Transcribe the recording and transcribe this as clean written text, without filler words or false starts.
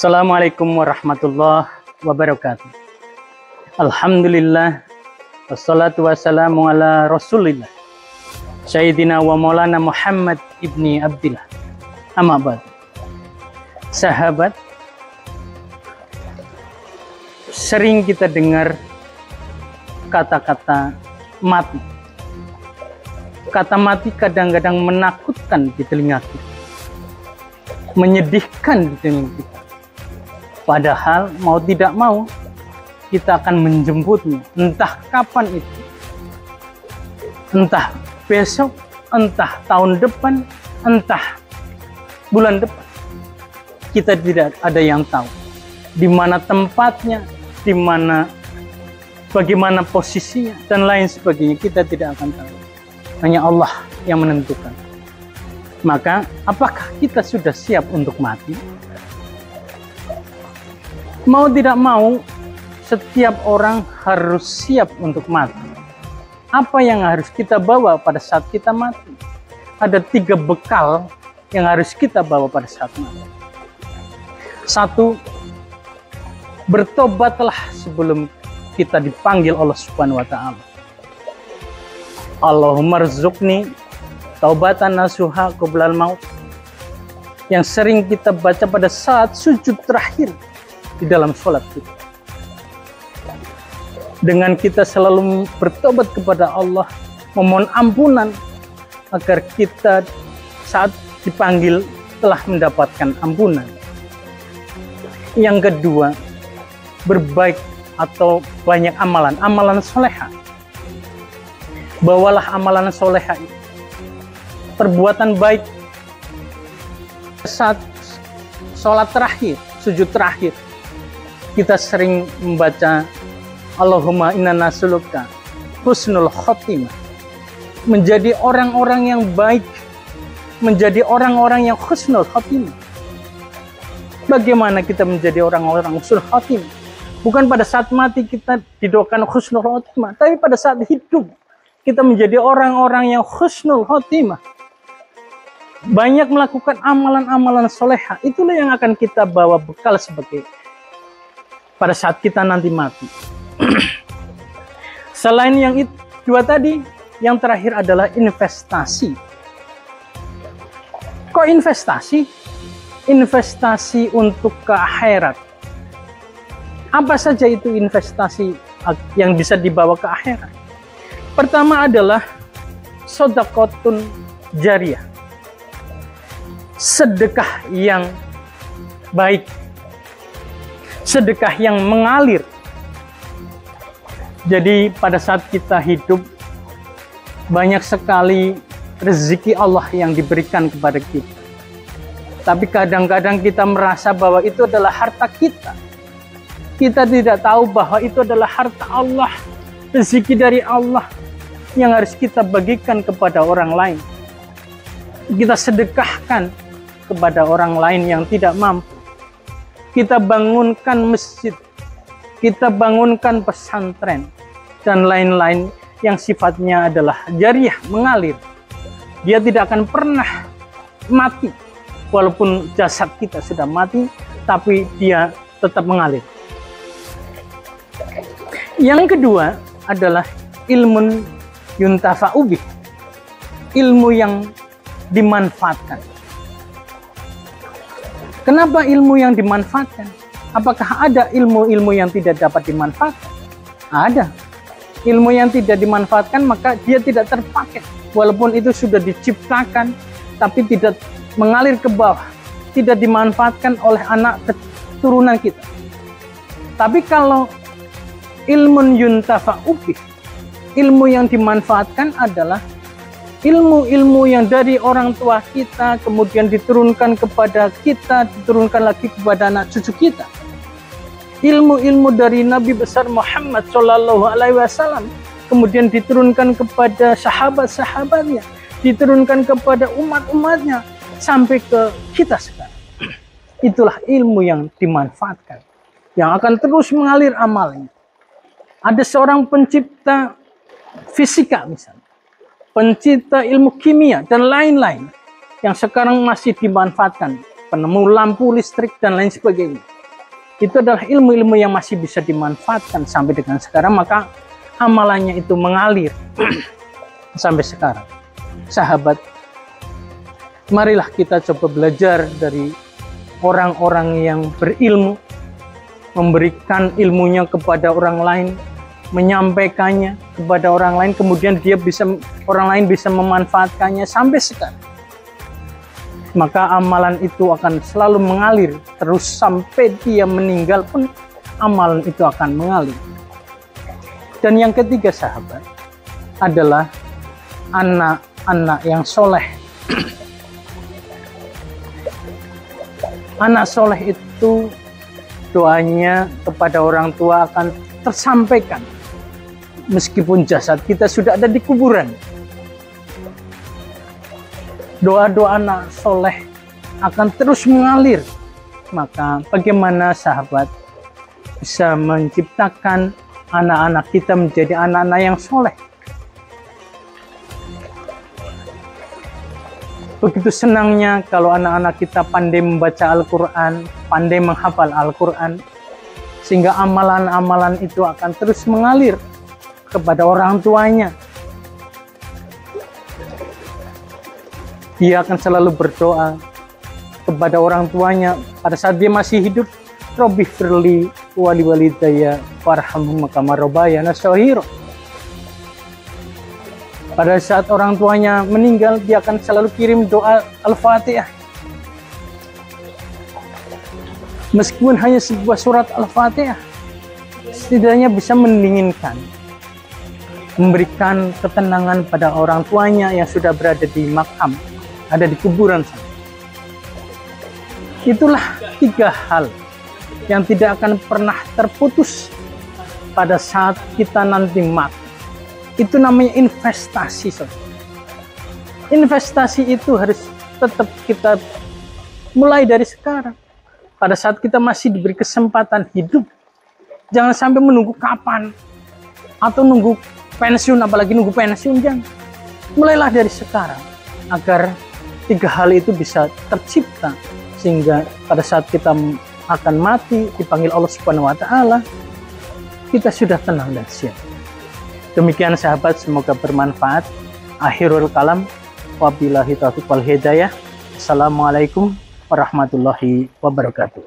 Assalamualaikum warahmatullahi wabarakatuh. Alhamdulillah, wassalatu wassalamu ala rasulillah Sayyidina wa maulana Muhammad ibni Abdillah. Amma ba'd. Sahabat, sering kita dengar kata-kata mati. Kata mati kadang-kadang menakutkan di telinga kita, menyedihkan di telinga kita. Padahal mau tidak mau kita akan menjemputnya, entah kapan itu, entah besok, entah tahun depan, entah bulan depan. Kita tidak ada yang tahu di mana tempatnya, di mana, bagaimana posisinya, dan lain sebagainya. Kita tidak akan tahu. Hanya Allah yang menentukan. Maka, apakah kita sudah siap untuk mati? Mau tidak mau, setiap orang harus siap untuk mati. Apa yang harus kita bawa pada saat kita mati? Ada 3 bekal yang harus kita bawa pada saat mati. 1, bertobatlah sebelum kita dipanggil Allah Subhanahu wa Ta'ala. Allahumma rzuqni taubatan nasuha qoblal maut, yang sering kita baca pada saat sujud terakhir di dalam sholat kita. Dengan kita selalu bertobat kepada Allah, memohon ampunan agar kita saat dipanggil telah mendapatkan ampunan. Yang kedua, berbaik atau banyak amalan solehah. Bawalah amalan solehah itu, perbuatan baik saat sholat terakhir, sujud terakhir. Kita sering membaca Allahumma inna nas'aluka husnul khotimah, menjadi orang-orang yang baik, menjadi orang-orang yang husnul khotimah. Bagaimana kita menjadi orang-orang husnul khotimah? Bukan pada saat mati kita didoakan husnul khotimah, tapi pada saat hidup kita menjadi orang-orang yang husnul khotimah. Banyak melakukan amalan-amalan solehah. Itulah yang akan kita bawa bekal sebagai pada saat kita nanti mati. Selain yang itu 2 tadi, yang terakhir adalah investasi. Kok investasi? Investasi untuk ke akhirat. Apa saja itu investasi yang bisa dibawa ke akhirat? Pertama adalah sedekahun jariyah, sedekah yang baik, sedekah yang mengalir. Jadi pada saat kita hidup, banyak sekali rezeki Allah yang diberikan kepada kita. Tapi kadang-kadang kita merasa bahwa itu adalah harta kita. Kita tidak tahu bahwa itu adalah harta Allah, rezeki dari Allah yang harus kita bagikan kepada orang lain. Kita sedekahkan kepada orang lain yang tidak mampu. Kita bangunkan masjid, kita bangunkan pesantren, dan lain-lain yang sifatnya adalah jariyah, mengalir. Dia tidak akan pernah mati. Walaupun jasad kita sudah mati, tapi dia tetap mengalir. Yang kedua adalah ilmu yuntafa'u bih, ilmu yang dimanfaatkan. Kenapa ilmu yang dimanfaatkan? Apakah ada ilmu-ilmu yang tidak dapat dimanfaatkan? Ada. Ilmu yang tidak dimanfaatkan maka dia tidak terpakai. Walaupun itu sudah diciptakan, tapi tidak mengalir ke bawah, tidak dimanfaatkan oleh anak keturunan kita. Tapi kalau ilmu yuntafa'u bih, ilmu yang dimanfaatkan adalah ilmu-ilmu yang dari orang tua kita, kemudian diturunkan kepada kita, diturunkan lagi kepada anak cucu kita. Ilmu-ilmu dari Nabi besar Muhammad SAW, kemudian diturunkan kepada sahabat-sahabatnya, diturunkan kepada umat-umatnya, sampai ke kita sekarang. Itulah ilmu yang dimanfaatkan, yang akan terus mengalir amalnya. Ada seorang pencipta fisika misalnya, pencipta ilmu kimia, dan lain-lain yang sekarang masih dimanfaatkan, penemu lampu listrik dan lain sebagainya. itu adalah ilmu-ilmu yang masih bisa dimanfaatkan sampai dengan sekarang, maka amalannya itu mengalir sampai sekarang. Sahabat, marilah kita coba belajar dari orang-orang yang berilmu, memberikan ilmunya kepada orang lain, menyampaikannya kepada orang lain, kemudian orang lain bisa memanfaatkannya sampai sekarang. Maka amalan itu akan selalu mengalir terus sampai dia meninggal pun amalan itu akan mengalir. Dan yang ketiga, sahabat, adalah anak-anak yang soleh. Anak soleh itu doanya kepada orang tua akan tersampaikan meskipun jasad kita sudah ada di kuburan. Doa-doa anak soleh akan terus mengalir. Maka bagaimana sahabat bisa menciptakan anak-anak kita menjadi anak-anak yang soleh? Begitu senangnya kalau anak-anak kita pandai membaca Al-Quran, pandai menghafal Al-Quran, sehingga amalan-amalan itu akan terus mengalir kepada orang tuanya. Dia akan selalu berdoa kepada orang tuanya pada saat dia masih hidup. Robbi firli wali walidayya warhamhuma kama rabbayana shaghira. Pada saat orang tuanya meninggal, dia akan selalu kirim doa Al-Fatihah. Meskipun hanya sebuah surat Al-Fatihah, setidaknya bisa mendinginkan, memberikan ketenangan pada orang tuanya yang sudah berada di makam, ada di kuburan sana. Itulah 3 hal yang tidak akan pernah terputus pada saat kita nanti mati. Itu namanya investasi, saudara. Investasi itu harus tetap kita mulai dari sekarang. Pada saat kita masih diberi kesempatan hidup, jangan sampai menunggu kapan atau nunggu pensiun, apalagi nunggu pensiun, jangan. Mulailah dari sekarang agar 3 hal itu bisa tercipta, sehingga pada saat kita akan mati dipanggil Allah Subhanahu wa Ta'ala, kita sudah tenang dan siap. Demikian sahabat, semoga bermanfaat. Akhirul kalam, wabillahi taufiq wal hidayah. Assalamualaikum warahmatullahi wabarakatuh.